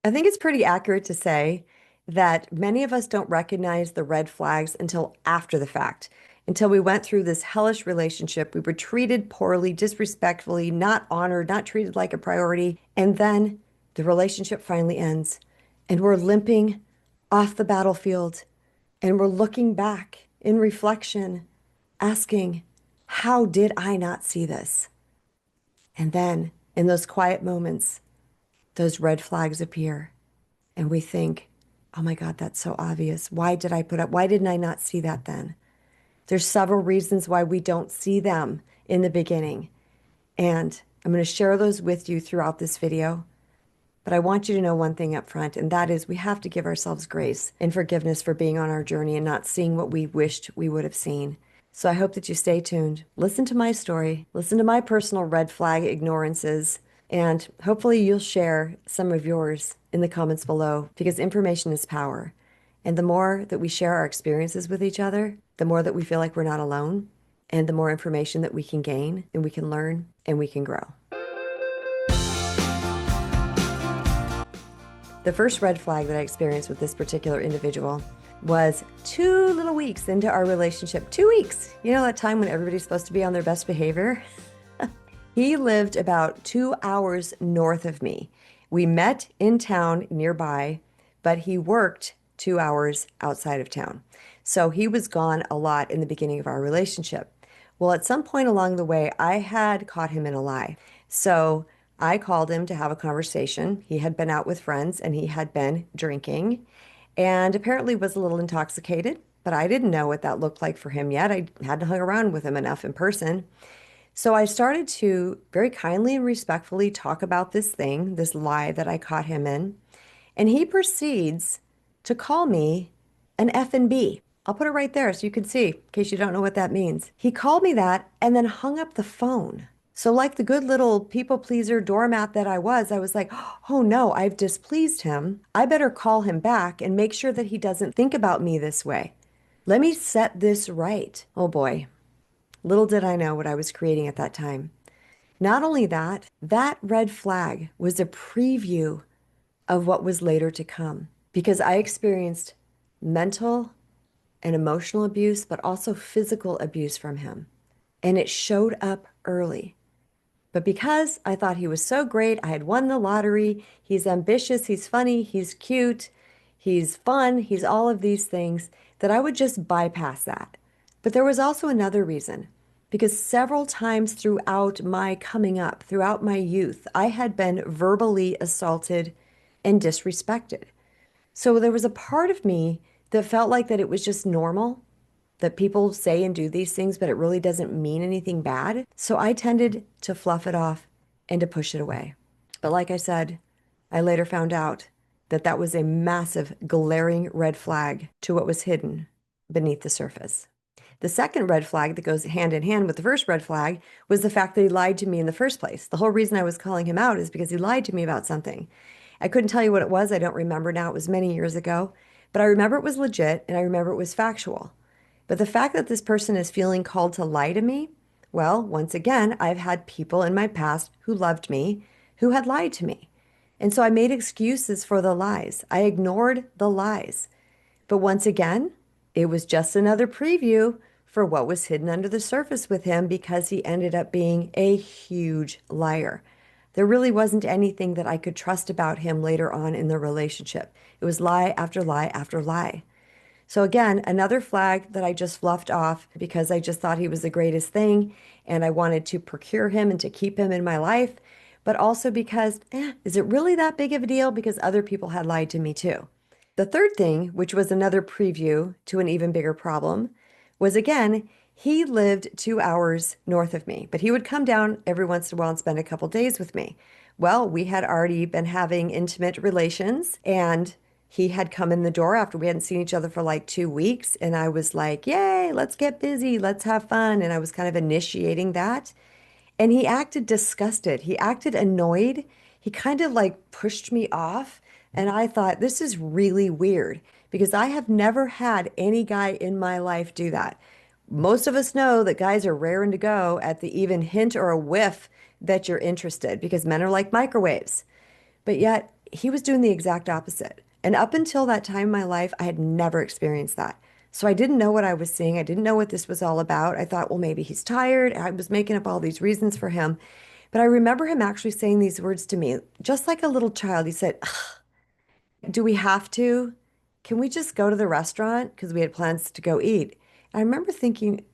I think it's pretty accurate to say that many of us don't recognize the red flags until after the fact, until we went through this hellish relationship. We were treated poorly, disrespectfully, not honored, not treated like a priority. And then the relationship finally ends, and we're limping off the battlefield, and we're looking back in reflection, asking, how did I not see this? And then in those quiet moments, those red flags appear. And we think, oh my God, that's so obvious. Why didn't I not see that then? There's several reasons why we don't see them in the beginning. And I'm going to share those with you throughout this video. But I want you to know one thing up front, and that is we have to give ourselves grace and forgiveness for being on our journey and not seeing what we wished we would have seen. So I hope that you stay tuned. Listen to my story, listen to my personal red flag ignorances, and hopefully you'll share some of yours in the comments below because information is power. And the more that we share our experiences with each other, the more that we feel like we're not alone, and the more information that we can gain and we can learn and we can grow. The first red flag that I experienced with this particular individual was 2 little weeks into our relationship. 2 weeks. You know that time when everybody's supposed to be on their best behavior? He lived about 2 hours north of me. We met in town nearby, but he worked 2 hours outside of town. So he was gone a lot in the beginning of our relationship. Well, at some point along the way, I had caught him in a lie. So I called him to have a conversation. He had been out with friends and he had been drinking and apparently was a little intoxicated, but I didn't know what that looked like for him yet. I hadn't hung around with him enough in person. So I started to very kindly and respectfully talk about this thing, this lie that I caught him in. And he proceeds to call me an F and B. I'll put it right there so you can see in case you don't know what that means. He called me that and then hung up the phone. So like the good little people pleaser doormat that I was like, oh no, I've displeased him. I better call him back and make sure that he doesn't think about me this way. Let me set this right. Oh boy, little did I know what I was creating at that time. Not only that, that red flag was a preview of what was later to come because I experienced mental and emotional abuse, but also physical abuse from him. And it showed up early. But because I thought he was so great, I had won the lottery, he's ambitious, he's funny, he's cute, he's fun, he's all of these things, that I would just bypass that. But there was also another reason, because several times throughout my coming up, throughout my youth, I had been verbally assaulted and disrespected. So there was a part of me that felt like that it was just normal that people say and do these things, but it really doesn't mean anything bad. So I tended to fluff it off and to push it away. But like I said, I later found out that that was a massive, glaring red flag to what was hidden beneath the surface. The second red flag that goes hand in hand with the first red flag was the fact that he lied to me in the first place. The whole reason I was calling him out is because he lied to me about something. I couldn't tell you what it was. I don't remember now. It was many years ago. But I remember it was legit and I remember it was factual. But the fact that this person is feeling called to lie to me, well, once again, I've had people in my past who loved me who had lied to me. And so I made excuses for the lies. I ignored the lies. But once again, it was just another preview for what was hidden under the surface with him because he ended up being a huge liar. There really wasn't anything that I could trust about him later on in the relationship. It was lie after lie after lie. So again, another flag that I just fluffed off because I just thought he was the greatest thing and I wanted to procure him and to keep him in my life, but also because, is it really that big of a deal? Because other people had lied to me too. The third thing, which was another preview to an even bigger problem, was again, he lived 2 hours north of me, but he would come down every once in a while and spend a couple days with me. Well, we had already been having intimate relations and he had come in the door after we hadn't seen each other for like 2 weeks. And I was like, yay, let's get busy. Let's have fun. And I was kind of initiating that. And he acted disgusted. He acted annoyed. He kind of like pushed me off. And I thought, this is really weird because I have never had any guy in my life do that. Most of us know that guys are raring to go at the even hint or a whiff that you're interested because men are like microwaves. But yet he was doing the exact opposite. And up until that time in my life, I had never experienced that. So I didn't know what I was seeing. I didn't know what this was all about. I thought, well, maybe he's tired. I was making up all these reasons for him. But I remember him actually saying these words to me, just like a little child. He said, do we have to? Can we just go to the restaurant? Because we had plans to go eat. And I remember thinking,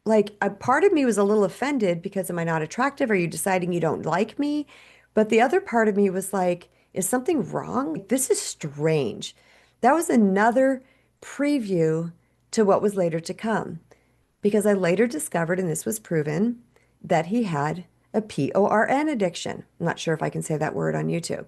like, a part of me was a little offended because am I not attractive? Are you deciding you don't like me? But the other part of me was like, is something wrong? Like, this is strange. That was another preview to what was later to come because I later discovered, and this was proven, that he had a PORN addiction. I'm not sure if I can say that word on YouTube.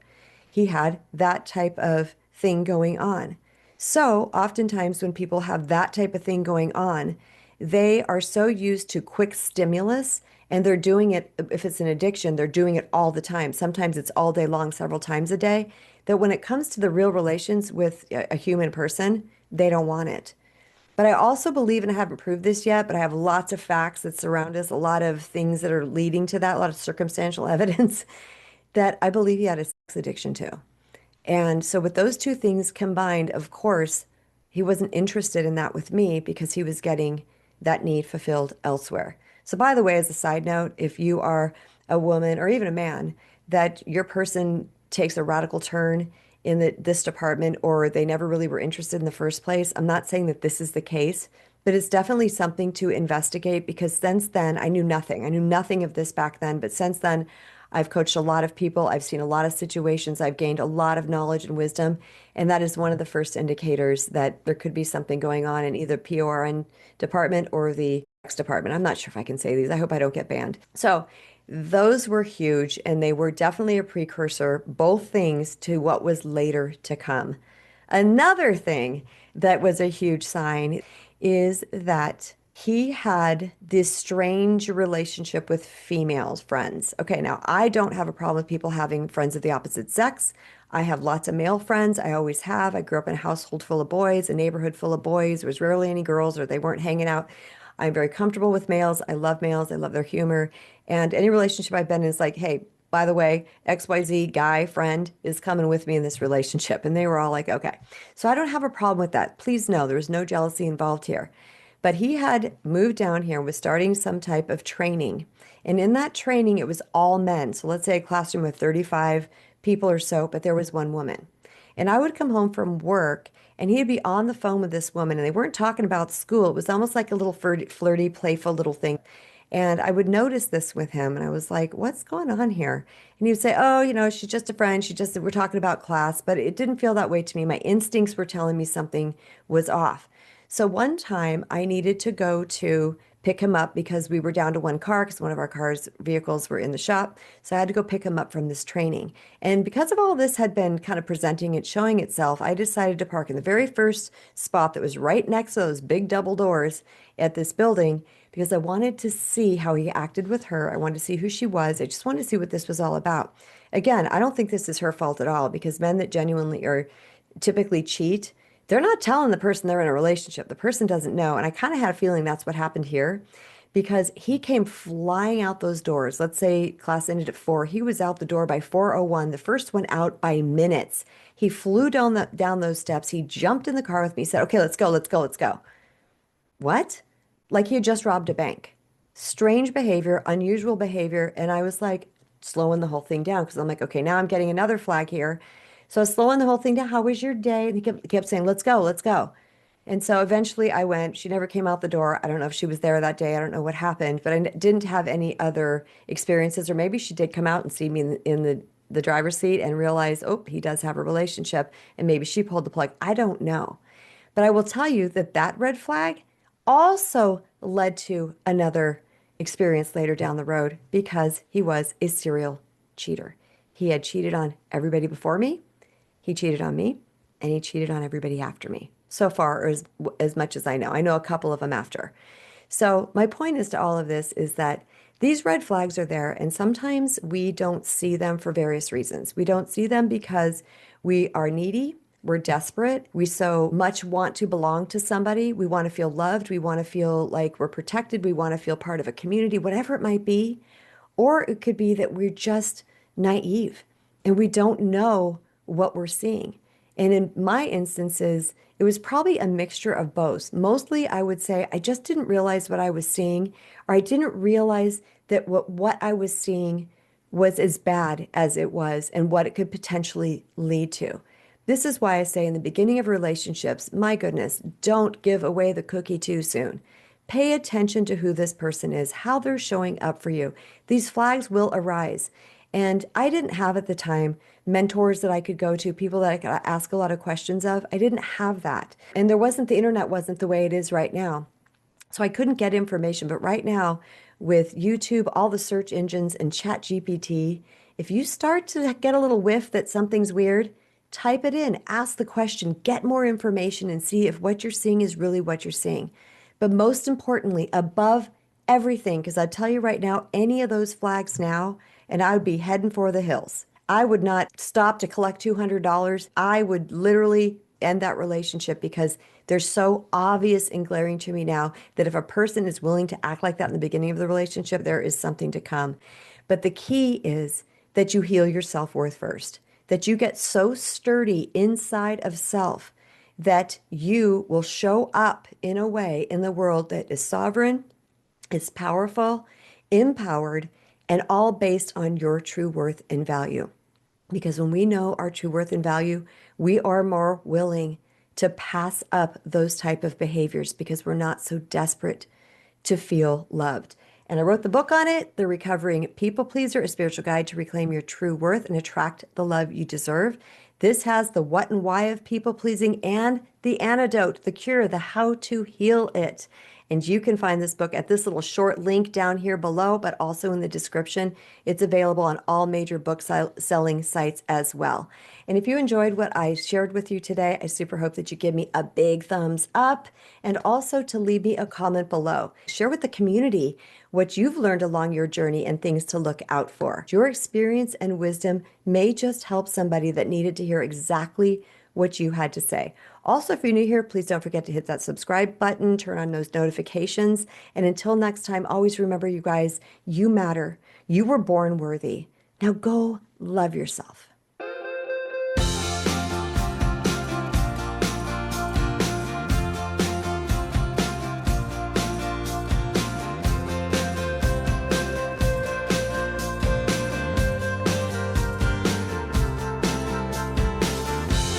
He had that type of thing going on. So, oftentimes, when people have that type of thing going on, they are so used to quick stimulus and they're doing it, if it's an addiction, they're doing it all the time. Sometimes it's all day long, several times a day, that when it comes to the real relations with a human person, they don't want it. But I also believe, and I haven't proved this yet, but I have lots of facts that surround us, a lot of things that are leading to that, a lot of circumstantial evidence that I believe he had a sex addiction too. And so, with those two things combined, of course, he wasn't interested in that with me because he was getting that need fulfilled elsewhere. So, by the way, as a side note, if you are a woman or even a man that your person takes a radical turn in this department or they never really were interested in the first place, I'm not saying that this is the case, but it's definitely something to investigate because since then I knew nothing. I knew nothing of this back then, but since then I've coached a lot of people. I've seen a lot of situations. I've gained a lot of knowledge and wisdom. And that is one of the first indicators that there could be something going on in either PORN department or the X department. I'm not sure if I can say these. I hope I don't get banned. So those were huge and they were definitely a precursor, both things to what was later to come. Another thing that was a huge sign is that he had this strange relationship with female friends. Okay, now I don't have a problem with people having friends of the opposite sex. I have lots of male friends. I always have. I grew up in a household full of boys, a neighborhood full of boys. There was rarely any girls or they weren't hanging out. I'm very comfortable with males. I love males. I love their humor. And any relationship I've been in is like, hey, by the way, XYZ guy friend is coming with me in this relationship. And they were all like, okay. So I don't have a problem with that. Please know there was no jealousy involved here. But he had moved down here and was starting some type of training. And in that training, it was all men. So let's say a classroom with 35 people or so, but there was one woman. And I would come home from work and he'd be on the phone with this woman and they weren't talking about school. It was almost like a little flirty, playful little thing. And I would notice this with him and I was like, what's going on here? And he would say, oh, she's just a friend. We're talking about class, but it didn't feel that way to me. My instincts were telling me something was off. So one time I needed to go to pick him up because we were down to one car because one of our vehicles were in the shop. So I had to go pick him up from this training. And because of all this had been kind of presenting and showing itself, I decided to park in the very first spot that was right next to those big double doors at this building because I wanted to see how he acted with her. I wanted to see who she was. I just wanted to see what this was all about. Again, I don't think this is her fault at all because men that genuinely or typically cheat, they're not telling the person they're in a relationship. The person doesn't know. And I kind of had a feeling that's what happened here because he came flying out those doors. Let's say class ended at 4. He was out the door by 4:01. The first one out by minutes. He flew down those steps. He jumped in the car with me, said, okay, let's go, let's go, let's go. What? Like he had just robbed a bank. Strange behavior, unusual behavior. And I was like slowing the whole thing down because I'm like, okay, now I'm getting another flag here. So I was slowing the whole thing down. How was your day? And he kept saying, let's go, let's go. And so eventually I went. She never came out the door. I don't know if she was there that day. I don't know what happened, but I didn't have any other experiences. Or maybe she did come out and see me in the driver's seat and realize, oh, he does have a relationship. And maybe she pulled the plug. I don't know. But I will tell you that that red flag also led to another experience later down the road because he was a serial cheater. He had cheated on everybody before me. He cheated on me and he cheated on everybody after me. So far, or as much as I know. I know a couple of them after. So my point is to all of this is that these red flags are there and sometimes we don't see them for various reasons. We don't see them because we are needy. We're desperate. We so much want to belong to somebody. We want to feel loved. We want to feel like we're protected. We want to feel part of a community, whatever it might be. Or it could be that we're just naive and we don't know what we're seeing. And in my instances, it was probably a mixture of both. Mostly, I would say I just didn't realize what I was seeing, or I didn't realize that what I was seeing was as bad as it was and what it could potentially lead to. This is why I say in the beginning of relationships, my goodness, don't give away the cookie too soon. Pay attention to who this person is, how they're showing up for you. These flags will arise. And I didn't have at the time mentors that I could go to, people that I could ask a lot of questions of. I didn't have that. And the internet wasn't the way it is right now. So I couldn't get information. But right now, with YouTube, all the search engines, and Chat GPT, if you start to get a little whiff that something's weird, type it in, ask the question, get more information, and see if what you're seeing is really what you're seeing. But most importantly, above everything, because I tell you right now, any of those flags now, and I would be heading for the hills. I would not stop to collect $200. I would literally end that relationship because they're so obvious and glaring to me now that if a person is willing to act like that in the beginning of the relationship, there is something to come. But the key is that you heal your self-worth first, that you get so sturdy inside of self that you will show up in a way in the world that is sovereign, is powerful, empowered, and all based on your true worth and value. Because when we know our true worth and value, we are more willing to pass up those type of behaviors because we're not so desperate to feel loved. And I wrote the book on it, The Recovering People Pleaser, a spiritual guide to reclaim your true worth and attract the love you deserve. This has the what and why of people pleasing and the antidote, the cure, the how to heal it. And you can find this book at this little short link down here below, but also in the description. It's available on all major book selling sites as well. And if you enjoyed what I shared with you today, I super hope that you give me a big thumbs up and also to leave me a comment below. Share with the community what you've learned along your journey and things to look out for. Your experience and wisdom may just help somebody that needed to hear exactly what you had to say. Also, if you're new here, please don't forget to hit that subscribe button, turn on those notifications. And until next time, always remember, you guys, you matter. You were born worthy. Now go love yourself.